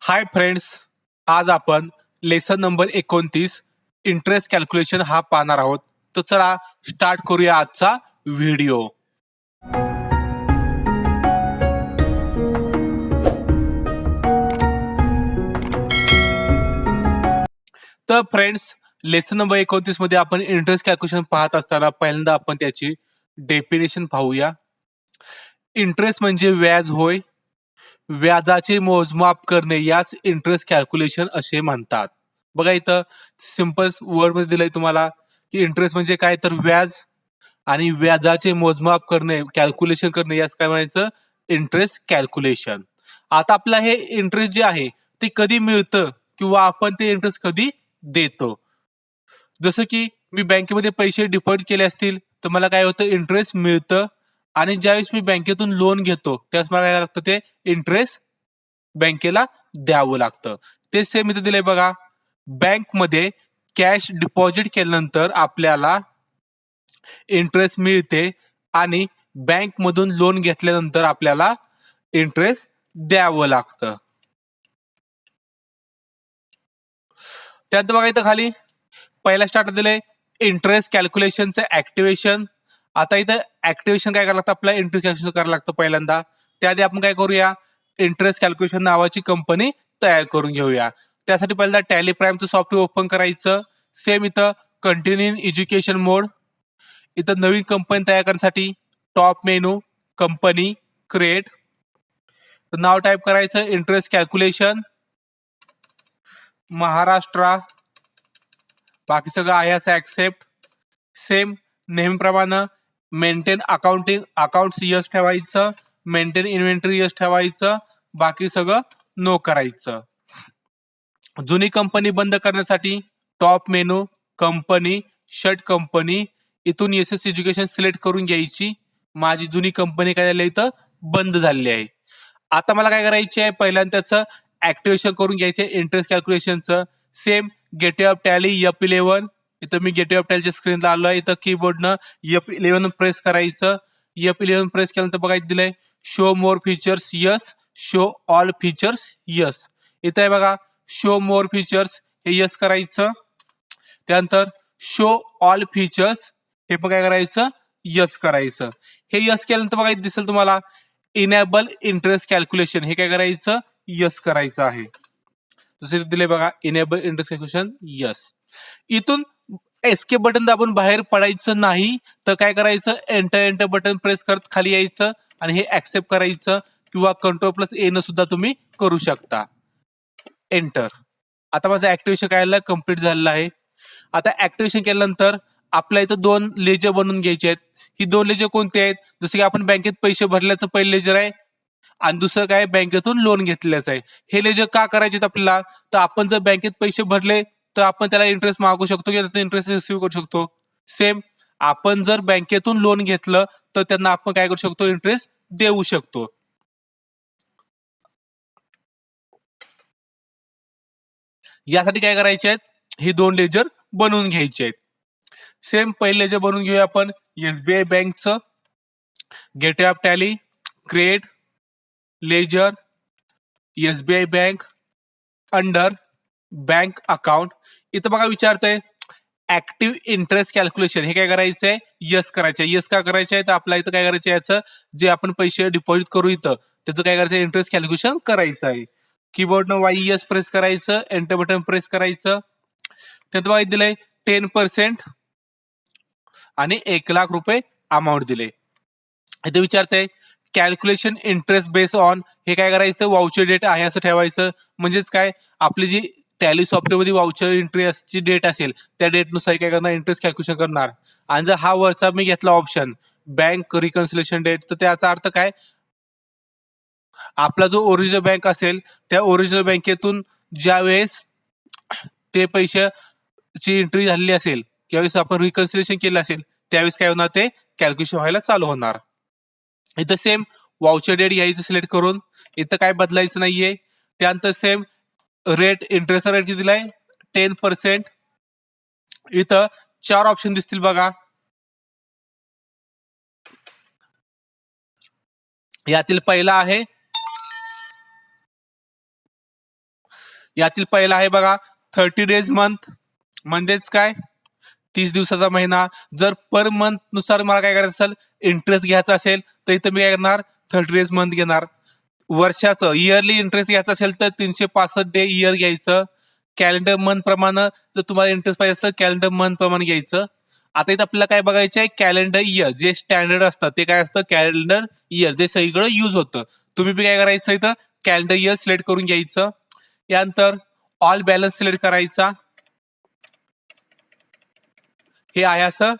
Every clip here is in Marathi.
हाय फ्रेंड्स, आज आपण लेसन नंबर 29 इंटरेस्ट कॅल्क्युलेशन हा पाहणार आहोत. तर चला स्टार्ट करूया आजचा व्हिडिओ. तर फ्रेंड्स, लेसन नंबर 29 मध्ये आपण इंटरेस्ट कॅल्क्युलेशन पाहत असताना पहिल्यांदा आपण त्याची डेफिनेशन पाहूया. इंटरेस्ट म्हणजे व्याज होय. व्याजाचे मोजमाप करणे यास इंटरेस्ट कॅल्क्युलेशन असे म्हणतात. बघा इथं सिंपल वर्ड मध्ये दिलंय तुम्हाला की इंटरेस्ट म्हणजे काय, तर व्याज, आणि व्याजाचे मोजमाप करणे, कॅल्क्युलेशन करणे यास काय म्हणायचं, इंटरेस्ट कॅल्क्युलेशन. आता आपला हे इंटरेस्ट जे आहे ते कधी मिळतं किंवा आपण ते इंटरेस्ट कधी देतो. जसं की मी बँकेमध्ये पैसे डिपॉझिट केले असतील तर मला काय होतं, इंटरेस्ट मिळतं. आणि ज्यावेळेस मी बँकेतून लोन घेतो त्यावेळेस मला काय लागतं, ते इंटरेस्ट बँकेला द्यावं लागतं. ते सेम इथे दिलंय बघा. बँकमध्ये कॅश डिपॉझिट केल्यानंतर आपल्याला इंटरेस्ट मिळते आणि बँकमधून लोन घेतल्यानंतर आपल्याला इंटरेस्ट द्यावं लागतं. त्यानंतर बघा इथं खाली पहिला स्टार्ट दिलंय इंटरेस्ट कॅल्क्युलेशनचं ऍक्टिव्हेशन. आता इथं ऍक्टिव्हेशन काय करायला लागतं, आपल्याला इंटरेस्ट कॅल्क्युलेशन करायला लागतं पहिल्यांदा. त्याआधी आपण काय करूया, इंटरेस्ट कॅल्क्युलेशन नावाची कंपनी तयार करून घेऊया. त्यासाठी पहिल्यांदा टॅली प्राईमचं सॉफ्टवेअर ओपन करायचं. सेम इथं कंटिन्यू इन एज्युकेशन मोड. इथं नवीन कंपनी तयार करण्यासाठी टॉप मेनू, कंपनी, क्रिएट, नाव टाईप करायचं इंटरेस्ट कॅल्क्युलेशन महाराष्ट्र. बाकी सगळं आहे असं ऍक्सेप्ट. सेम नेहमीप्रमाणे मेंटेन अकाउंट्स यस ठेवायचं, मेंटेन इन्व्हेंटरी यस ठेवायचं, बाकी सगळं नो करायचं. जुनी कंपनी बंद करण्यासाठी top menu, company, shut company, इथून एस एस एज्युकेशन सिलेक्ट करून घ्यायची. माझी जुनी कंपनी काय झाली इथं बंद झालेली आहे. आता मला काय करायचे आहे, पहिल्यांदा त्याचं ऍक्टिव्हेशन करून घ्यायचे इंटरेस्ट कॅल्क्युलेशनचं. Same gateway of Tally F11. इथं मी गेटवे ऑफ टॅलीच्या स्क्रीनला आलो आहे. इथं कीबोर्डनं F11 प्रेस करायचं. F11 प्रेस केल्यानंतर बघायचं दिलंय show more features yes, show all features yes. इथं आहे बघा शो मोर फीचर्स, हे यस करायचं. त्यानंतर शो ऑल फीचर्स हे पण काय करायचं, यस करायचं. हे यस केल्यानंतर बघा दिसेल तुम्हाला इनेबल इंटरेस्ट कॅल्क्युलेशन, हे काय करायचं, यस करायचं आहे. जसे दिले बघा इनेबल इंटरेस्ट कॅल्क्युलेशन यस. इथून एस्केप बटन दाबून बाहेर पडायचं नाही, तर काय करायचं, एंटर बटन प्रेस करत खाली यायचं आणि हे ऍक्सेप्ट करायचं, किंवा कंट्रोल+A न सुद्धा तुम्ही करू शकता. एंटर. आता माझं ऍक्टिव्हेशन काय कम्प्लीट झालेलं आहे. आता ऍक्टिव्हेशन केल्यानंतर आपल्या इथं 2 लेजर बनवून घ्यायचे आहेत. ही 2 लेजर कोणते आहेत, जसं की आपण बँकेत पैसे भरल्याचं पहिलं लेजर आहे आणि दुसरं काय बँकेतून लोन घेतल्याचं आहे. हे लेजर का करायचे आपल्याला, तर आपण जर बँकेत पैसे भरले तर आपण त्याला इंटरेस्ट मागू शकतो किंवा त्याचा इंटरेस्ट रिसिव्ह करू शकतो. सेम आपण जर बँकेतून लोन घेतलं तर त्यांना आपण काय करू शकतो, इंटरेस्ट देऊ शकतो. यासाठी काय करायचे आहेत, ही 2 लेजर बनवून घ्यायचे आहेत. सेम पहिले लेजर बनवून घेऊया आपण SBI बँकचं. Gateway of Tally, create, ledger, SBI bank, under bank account. इथं बघा विचारतंय ऍक्टिव्ह इंटरेस्ट कॅल्क्युलेशन, हे काय करायचंय, यस करायचंय. यस का करायचं आहे, तर आपल्या इथं काय करायचं, याचं जे आपण पैसे डिपॉझिट करू इथं त्याचं काय करायचं, इंटरेस्ट कॅल्क्युलेशन करायचं आहे. कीबोर्डनं YES प्रेस करायचं, एंटर बटन प्रेस करायचं. त्यात बघा दिलंय 10% आणि 1,00,000 रुपये अमाऊंट दिले. इथे विचारतंय कॅल्क्युलेशन इंटरेस्ट बेस ऑन, हे काय करायचं, वाउचर डेट आहे असं ठेवायचं. म्हणजेच काय, आपली जी टॅली सॉफ्टवेअरमध्ये वाउचर इंटरेस्टची डेट असेल त्या डेटनुसार काय करणार, इंटरेस्ट कॅल्क्युलेशन करणार. आणि जर हा वरचा मी घेतला ऑप्शन बँक रिकन्सिलेशन डेट, तर त्याचा अर्थ काय, आपला जो ओरिजिनल बँक असेल त्या ओरिजिनल बँकेतून ज्यावेळेस ते पैशाची एंट्री झालेली असेल, ज्यावेळेस आपण रिकन्सिलेशन केलं असेल त्यावेळेस काय होणार, ते कॅल्क्युलेशन व्हायला चालू होणार. इथं सेम वाउचर डेट घ्यायचं सिलेक्ट करून, इथं काय बदलायचं नाहीये. त्यानंतर सेम रेट, इंटरेस्ट रेट दिलाय 10%. इथं 4 ऑप्शन दिसतील बघा. यातील पहिला आहे यातील पहिला आहे बघा 30 days मंथ, म्हणजेच काय 30 दिवसाचा महिना. जर पर मंथ नुसार मला काय करायचं असेल, इंटरेस्ट घ्यायचा असेल तर इथं मी काय करणार 30 days मंथ घेणार. वर्षाचं इयरली इंटरेस्ट घ्यायचं असेल तर 365 डे इयर घ्यायचं. कॅलेंडर मंथ प्रमाणे जर तुम्हाला इंटरेस्ट पाहिजे असेल तर कॅलेंडर मंथ प्रमाणे घ्यायचं. आता इथं आपल्याला काय बघायचं आहे, कॅलेंडर इयर जे स्टँडर्ड असतं ते काय असतं, कॅलेंडर इयर जे सगळीकडे युज होतं. तुम्ही बी काय करायचं इथं कॅलेंडर इयर सिलेक्ट करून घ्यायचं. यानंतर ऑल बॅलन्स सिलेक्ट करायचा. हे आहे असं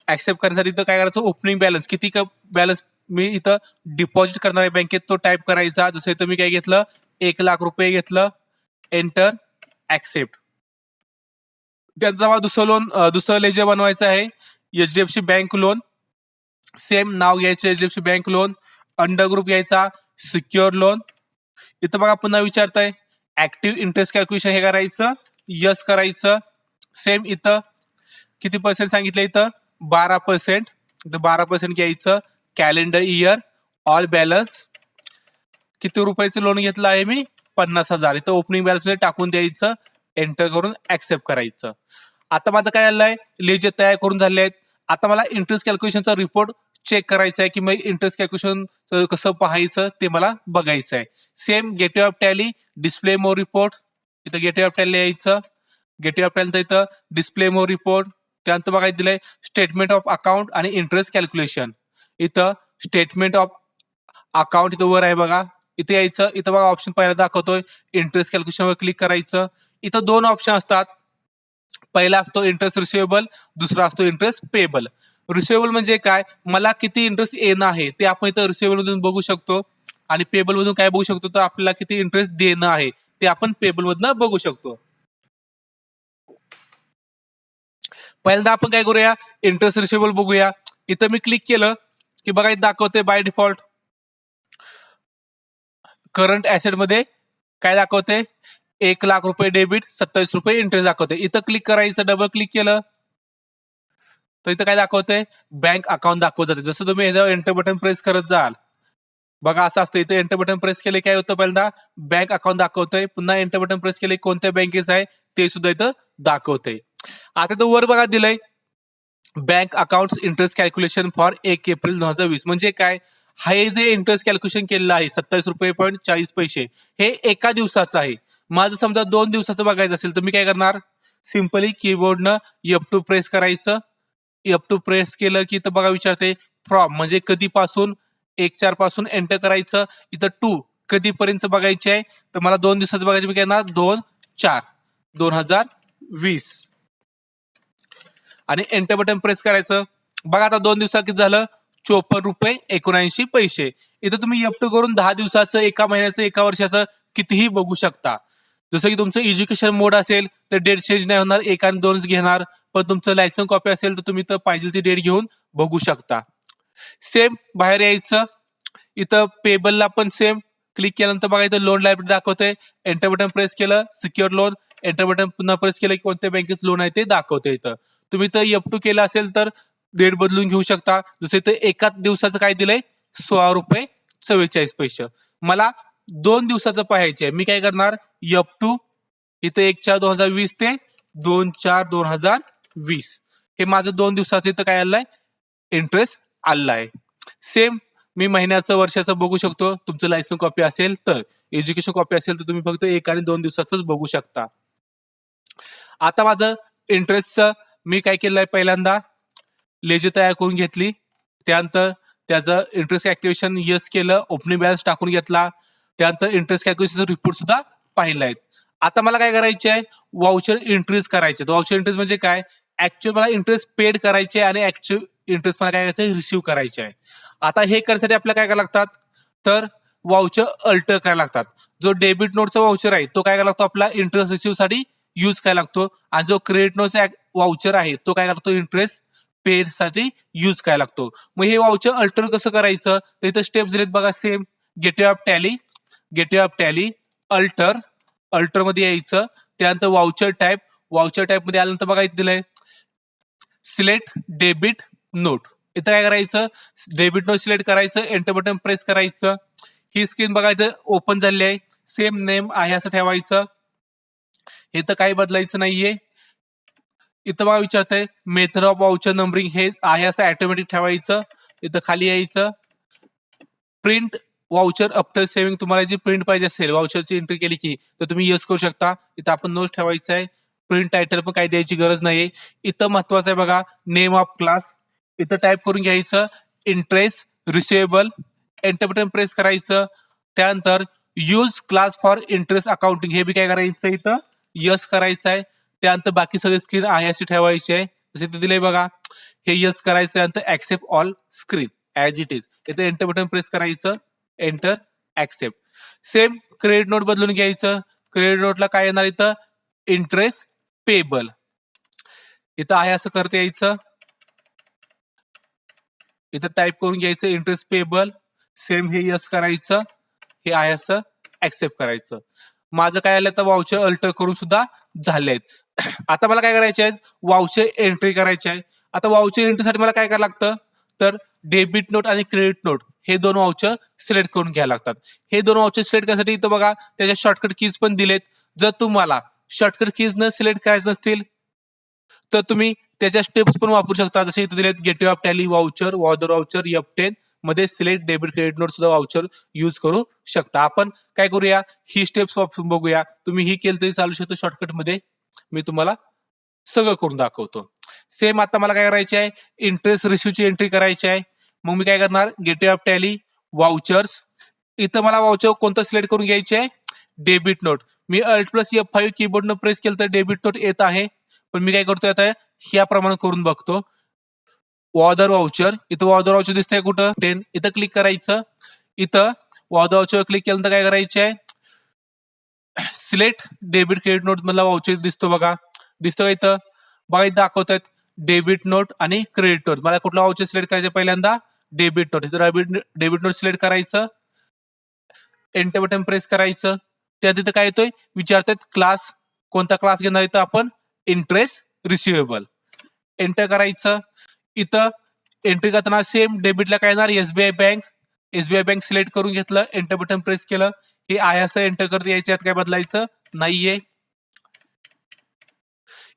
ऍक्सेप्ट करण्यासाठी इथं काय करायचं, ओपनिंग बॅलन्स किती बॅलन्स मी इथं डिपॉझिट करणार आहे बँकेत तो टाईप करायचा. जसं इथं मी काय घेतलं 1,00,000 घेतलं. Enter accept. त्यानंतर मला दुसरं लेजर बनवायचं आहे, HDFC बँक लोन. सेम नाव घ्यायचं HDFC bank loan. Under group घ्यायचा सिक्युअर लोन. इथं बघा पुन्हा विचारताय ऍक्टिव्ह इंटरेस्ट कॅल्क्युलेशन हे करायचं, यस करायचं. सेम इथं किती पर्सेंट सांगितलं, इथं 12%. इथं 12% घ्यायचं. कॅलेंडर इयर, ऑल बॅलन्स, किती रुपयाचं लोन घेतलं आहे मी 50,000. इथं ओपनिंग बॅलन्स मध्ये टाकून द्यायचं. एंटर करून ऍक्सेप्ट करायचं. आता माझं काय आलंय, लेजर तयार करून झाले आहेत. आता मला इंटरेस्ट कॅल्क्युलेशनचा रिपोर्ट चेक करायचा आहे की मग इंटरेस्ट कॅल्क्युलेशन कसं पाहायचं ते मला बघायचं आहे. Same gateway of tally, display more report. इथं गेटवे ऑफ टॅली यायचं. गेटवे ऑफ टॅली इथं डिस्प्ले मोर रिपोर्ट. त्यानंतर बघायचं दिलंय स्टेटमेंट ऑफ अकाउंट आणि इंटरेस्ट कॅल्क्युलेशन. इथं स्टेटमेंट ऑफ अकाउंट इथं वर आहे बघा. इथे यायचं. इथं बघा ऑप्शन पहिला दाखवतोय इंटरेस्ट कॅल्क्युलेशनवर क्लिक करायचं. इथं 2 ऑप्शन असतात. पहिला असतो इंटरेस्ट रिसिवेबल, दुसरा असतो इंटरेस्ट पेएबल. रिसिवेबल म्हणजे काय, मला किती इंटरेस्ट येणं आहे ते आपण इथं रिसिवेबल मधून बघू शकतो. आणि पेएबल मधून काय बघू शकतो, तर आपल्याला किती इंटरेस्ट देणं आहे ते आपण पेएबल मधनं बघू शकतो. पहिल्यांदा आपण काय करूया, इंटरेस्ट रिसिवेबल बघूया. इथं मी क्लिक केलं की बघा इथं दाखवते बाय डिफॉल्ट करंट ऍसेट मध्ये काय दाखवते, 1,00,000 डेबिट, 27 रुपये इंटरेस्ट दाखवते. इथं क्लिक करायचं, डबल क्लिक केलं तर इथं काय दाखवतंय, बँक अकाउंट दाखवत जाते. जसं तुम्ही ह्याच्यावर एंटर बटन प्रेस करत जाल बघा असं असतं. इथं एंटर बटन प्रेस केले काय होतं, पहिल्यांदा बँक अकाउंट दाखवतंय. पुन्हा एंटर बटन प्रेस केले कोणत्या बँकेचं आहे ते सुद्धा इथं दाखवतंय. आता तो वर बघा दिलंय bank account interest calculation for 1 April 2020. म्हणजे काय, हे जे इंटरेस्ट कॅल्क्युलेशन केलेलं आहे 27.40 रुपये हे एका दिवसाचं आहे. माझं समजा 2 दिवसाचं बघायचं असेल तर मी काय करणार, सिम्पली कीबोर्डनं F2 प्रेस करायचं. F2 प्रेस केलं की इथं बघा विचारते फ्रॉम म्हणजे कधीपासून, 1/4 पासून एंटर करायचं. इथं 2 कधीपर्यंत बघायचे आहे, तर मला 2 दिवसाचं बघायचं. मी काय करणार 2/4/2020 आणि एंटर बटन प्रेस करायचं. बघा आता 2 दिवसात किती झालं, 54.79 रुपये. इथं तुम्ही F2 करून 10 दिवसाचं, एका महिन्याचं, एका वर्षाचं कितीही बघू शकता. जसं की तुमचं एज्युकेशन मोड असेल तर डेट चेंज नाही होणार, 1 आणि 2च घेणार. पण तुमचं लायसन कॉपी असेल तर तुम्ही तर पाहिजे ती डेट घेऊन बघू शकता. सेम बाहेर यायचं. इथं पेबलला पण सेम क्लिक केल्यानंतर बघा इथं लोन लायबिलिटी दाखवते. एंटर बटन प्रेस केलं सिक्युअर लोन. एंटर बटन पुन्हा प्रेस केलं की कोणत्या बँकेचं लोन आहे ते दाखवते. इथं तुम्ही तर F2 केलं असेल तर डेट बदलून घेऊ शकता. जसं इथं एका दिवसाचं काय दिलंय 16.44 रुपये. मला 2 दिवसाचं पाहायचे आहे. मी काय करणार F2 इथं 1/4/2020 ते 2/4/2020 हे माझं 2 दिवसाचं इथं काय आलंय इंटरेस्ट आलेला आहे. सेम मी महिन्याचं, वर्षाचं बघू शकतो. तुमचं लायसन कॉपी असेल तर, एज्युकेशन कॉपी असेल तर तुम्ही फक्त 1 आणि 2 दिवसाचंच बघू शकता. आता माझं इंटरेस्टचं मी काय केलंय, पहिल्यांदा लेजर तयार करून घेतली. त्यानंतर त्याचं इंटरेस्ट ऍक्टिव्हेशन यस केलं, ओपनिंग बॅलन्स टाकून घेतला. त्यानंतर इंटरेस्ट कॅल्क्युलेशनचा रिपोर्ट सुद्धा पाहिलाय. आता मला काय करायचे आहे, वाउचर इंक्रीज करायचे. वाउचर इंक्रीज म्हणजे काय, ऍक्च्युअल मला इंटरेस्ट पेड करायचे आणि ऍक्च्युअल इंटरेस्ट मला काय करायचं रिसिव्ह करायचे आहे. आता हे करण्यासाठी आपल्याला काय करायला लागतात, तर वाउचर अल्टर करायला लागतात. जो डेबिट नोटचा वाउचर आहे तो काय करायला लागतो, आपला इंटरेस्ट रिसिव्ह साठी यूज करायला लागतो. आणि जो क्रेडिट नोटचा वाउचर आहे तो काय करतो, इंटरेस्ट पे साठी यूज करायला लागतो. मग हे वाउचर अल्टर कसं करायचं, तर इथं स्टेप्स दिलेत बघा. Same gateway of tally, gateway of tally, alter, alter मध्ये यायचं. त्यानंतर वाउचर टाईप, वाउचर टाईप मध्ये आल्यानंतर बघा इथे दिलंय सिलेक्ट डेबिट नोट. इथं काय करायचं, डेबिट नोट सिलेक्ट करायचं, एंटर बटन प्रेस करायचं. ही स्क्रीन बघा इथं ओपन झाली आहे. सेम नेम आहे असं ठेवायचं. हे तर काही बदलायचं नाहीये. इथं बघा विचारतंय मेथड ऑफ वाउचर नंबरिंग हे आहे असं ऑटोमॅटिक ठेवायचं. इथं खाली यायचं प्रिंट वाउचर आफ्टर सेव्हिंग, तुम्हाला जी प्रिंट पाहिजे असेल वाउचरची एंट्री केली की तर तुम्ही यस करू शकता. इथं आपण नोच ठेवायचं आहे. प्रिंट टायटल पण काही द्यायची गरज नाहीये. इथं महत्वाचं आहे बघा नेम ऑफ क्लास, इथं टाईप करून घ्यायचं interest receivable, enter button press करायचं. त्यानंतर use class for interest accounting हे बी काय करायचं इथं यस करायचं आहे. त्यानंतर बाकी सगळे स्क्रीन आहे अशी ठेवायची आहे जसे ते दिले बघा. हे यस करायचं, त्यानंतर accept all screen as it is, इथे एंटर बटन प्रेस करायचं, enter accept. Same credit note बदलून घ्यायचं. क्रेडिट नोटला काय येणार इथं इंटरेस्ट पेबल, इथं आहे असं करता यायचं. इथं टाईप करून घ्यायचं इंटरेस्ट पेबल, सेम हे यस करायचं, हे आहे असं ऍक्सेप्ट करायचं. माझं काय आलं तर वाउचर अल्टर करून सुद्धा झाले आहेत. आता मला काय करायचे आहे वाउचर एंट्री करायची आहे. आता वाउचर एंट्रीसाठी मला काय करायला लागतं तर डेबिट नोट आणि क्रेडिट नोट हे दोन वाउचर सिलेक्ट करून घ्यायला लागतात. हे दोन वाउचर सिलेक्ट करण्यासाठी इथं बघा त्याच्या शॉर्टकट कीज पण दिलेत. जर तुम्हाला शॉर्टकट कीज न सिलेक्ट करायचं नसतील तर तुम्ही त्याच्या स्टेप्स पण वापरू शकता. जसे इथे दिलेत gateway of Tally voucher, other voucher, F10 मध्ये सिलेक्ट डेबिट क्रेडिट नोट सुद्धा वाउचर युज करू शकता. आपण काय करूया ही स्टेप्स वापरून बघूया. तुम्ही ही केलं तरी चालू शकतो शॉर्टकट मध्ये, मी तुम्हाला सगळं करून दाखवतो. सेम आता मला काय करायचे आहे इंटरेस्ट रिसिव्हची एंट्री करायची आहे. मग मी काय करणार गेटवे ऑफ टॅली वाउचर्स, इथं मला वाउचर कोणतं सिलेक्ट करून घ्यायचे आहे डेबिट नोट. मी Alt+F5 कीबोर्डनं प्रेस केलं तर डेबिट नोट येत आहे. पण मी काय करतोय आता याप्रमाणे करून बघतो. वॉदर वाउचर, इथं वॉदर वाउचर दिसतंय कुठं 10, इथं क्लिक करायचं. इथं वॉदर वाउचर क्लिक केल्यानंतर काय करायचे आहे सिलेक्ट डेबिट क्रेडिट नोट मधला वाउचर दिसतो बघा, दिसतो का इथं बघा इथं दाखवतायत डेबिट नोट आणि क्रेडिट नोट. मला कुठला वाउचर सिलेक्ट करायचं पहिल्यांदा डेबिट नोट, इथं डेबिट नोट सिलेक्ट करायचं, एंटर बटन प्रेस करायचं. त्या तिथं काय येतोय विचारतात क्लास कोणता क्लास घेणार, इथं आपण इंटरेस्ट रिसिवेबल, एंटर करायचं. इथं एंट्री करताना सेम डेबिटला काय येणार SBI bank, SBI bank select करून घेतलं, एंटर बटन प्रेस केलं. हे आहे असं एंटर करता यायच्यात काय बदलायचं नाहीये.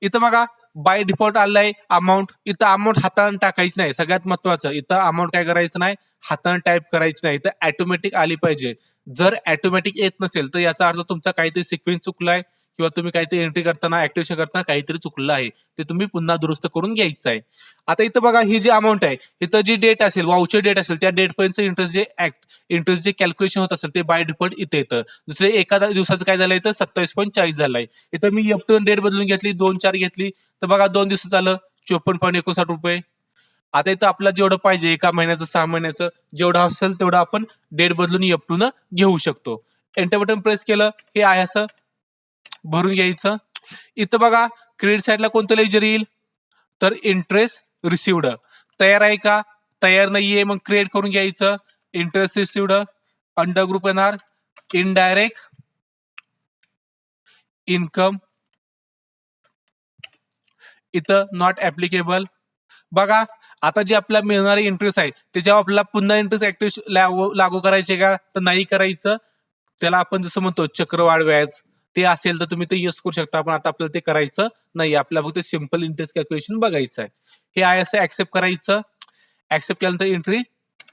इथं बघा बाय डिफॉल्ट आलाय अमाऊंट, इथं अमाऊंट हाताने टाकायची नाही. सगळ्यात महत्वाचं इथं अमाऊंट काय करायचं नाही हाताने टाईप करायची नाही, इथं ऑटोमॅटिक आली पाहिजे. जर ऑटोमॅटिक येत नसेल तर याचा अर्थ तुमचा काहीतरी सिक्वेन्स चुकलाय किंवा तुम्ही काहीतरी एंट्री करताना ऍक्टिव्हेशन करताना काहीतरी चुकलं आहे, ते तुम्ही पुन्हा दुरुस्त करून घ्यायचं आहे. आता इथं बघा ही जी अमाऊंट आहे इथं जी डेट असेल वाउचर डेट असेल त्या डेट पर्यंत इंटरेस्ट जे कॅल्क्युलेशन होत असेल ते बाय डिफॉल्ट इथे येतं. जसं एका दिवसाचं काय झालंय तर 27.40 झालंय. इथं मी F2 डेट बदलून घेतली 2/4 घेतली तर बघा 2 दिवसाचं आलं 54.59 रुपये. आता इथं आपल्याला जेवढं पाहिजे एका महिन्याचं 6 महिन्याचं जेवढं असेल तेवढं आपण डेट बदलून F2 न घेऊ शकतो. एंटर बटन प्रेस केलं हे आहे असं भरून घ्यायचं. इथं बघा क्रेडिट साईडला कोणतं लेजर येईल तर इंटरेस्ट रिसिव्ड. तयार आहे का तयार नाहीये मग क्रिएट करून घ्यायचं. इंटरेस्ट रिसिव्ड अंडर ग्रुप येणार इनडायरेक्ट इन्कम, इथं नॉट ऍप्लिकेबल. बघा आता जे आपल्याला मिळणारे इंटरेस्ट आहे त्याच्यावर आपल्याला पुन्हा इंटरेस्ट ऍक्टिव्ह लागू करायचे का तर नाही करायचं. त्याला आपण जसं म्हणतो चक्रवाढ व्याज ते असेल तर तुम्ही ते युज करू शकता. पण आता आपल्याला ते करायचं नाही, आपल्याला फक्त सिम्पल इंटरेस्ट कॅल्क्युलेशन बघायचं आहे. हे आहे असं ऍक्सेप्ट करायचं. ऍक्सेप्ट केल्यानंतर एंट्री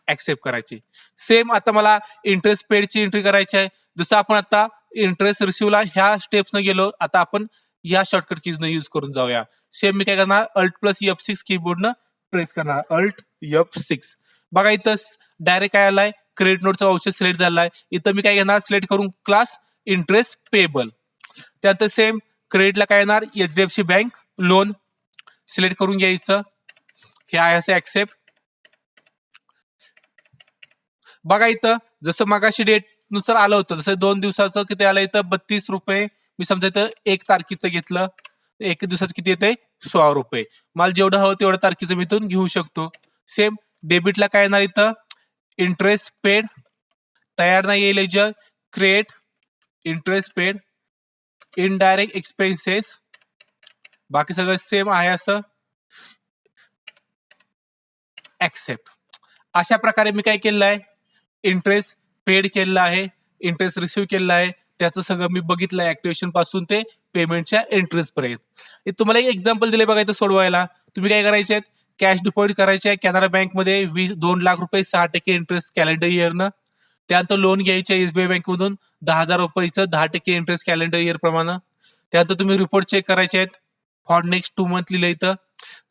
ऍक्सेप्ट करायची. सेम आता मला इंटरेस्ट पेडची एंट्री करायची आहे. जसं आपण आता इंटरेस्ट रिसिव्हला ह्या स्टेप्सनं गेलो, आता आपण या शॉर्टकट कीजनं यूज करून जाऊया. सेम मी काय करणार Alt+F6 कीबोर्डनं प्रेस करणार Alt+F6. बघा इथं डायरेक्ट काय आलाय क्रेडिट नोटचा वाउचर सिलेक्ट झालाय. इथं मी काय घेणार सिलेक्ट करून क्लास इंटरेस्ट पेबल. त्यानंतर सेम क्रेडिटला काय येणार HDFC बँक लोन सिलेक्ट करून घ्यायचं. हे आहे असं ऍक्सेप्ट. बघा इथं जसं मागाशी डेट नुसार आलं होतं जसं 2 दिवसाचं किती आलं इथं 32 रुपये. मी समजा इथं 1 तारखेचं घेतलं 1 दिवसाचं किती येते 16 रुपये. मला जेवढं हवं तेवढं तारखेचं मी इथून घेऊ शकतो. सेम डेबिटला काय येणार इथं इंटरेस्ट पेड, तयार नाही येईल ledger create interest paid indirect expenses, बाकी सगळं सेम आहे असं ऍक्सेप्ट. अशा प्रकारे मी काय केलेलं आहे इंटरेस्ट पेड केलेला आहे, इंटरेस्ट रिसिव्ह केलेला आहे, त्याचं सगळं मी बघितलं ऍक्टिव्हेशन पासून ते पेमेंटच्या एंट्रीज पर्यंत. तुम्हाला एक एक्झाम्पल दिले बघा इथं सोडवायला. तुम्ही काय करायचे आहेत, कॅश डिपॉझिट करायचे आहे कॅनरा बँकमध्ये 2 लाख रुपये 6% इंटरेस्ट कॅलेंडर इयरनं. त्यानंतर लोन घ्यायचे एसबीआय बँकमधून 10,000 रुपयाचं 10% इंटरेस्ट कॅलेंडर इयर प्रमाणे. त्यानंतर तुम्ही रिपोर्ट चेक करायचे आहेत फॉर नेक्स्ट 2 मंथ लिहिलं इथं.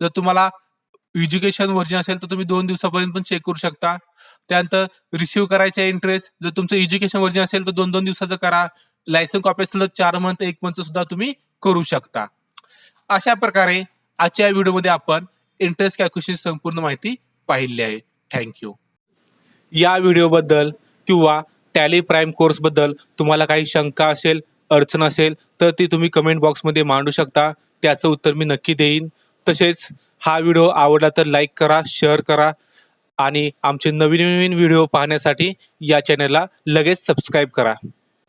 जर तुम्हाला एज्युकेशन व्हर्जन असेल तर तुम्ही 2 दिवसापर्यंत पण चेक करू शकता. त्यानंतर रिसिव्ह करायचे इंटरेस्ट, जर तुमचं एज्युकेशन व्हर्जन असेल तर 2-2 दिवसाचं करा. लायसन कॉपी असेल तर 4 मंथ 1 मंथ सुद्धा तुम्ही करू शकता. अशा प्रकारे आजच्या व्हिडिओमध्ये आपण इंटरेस्ट कॅल्क्युलेशन संपूर्ण माहिती पाहिली आहे. थँक्यू. या व्हिडिओबद्दल किंवा टॅली प्राईम कोर्सबद्दल तुम्हाला काही शंका असेल, अडचण असेल तर ती तुम्ही कमेंट बॉक्समध्ये मांडू शकता. त्याचं उत्तर मी नक्की देईन. तसेच हा व्हिडिओ आवडला तर लाईक करा, शेअर करा आणि आमचे नवीन नवीन व्हिडिओ पाहण्यासाठी या चॅनलला लगेच सबस्क्राईब करा.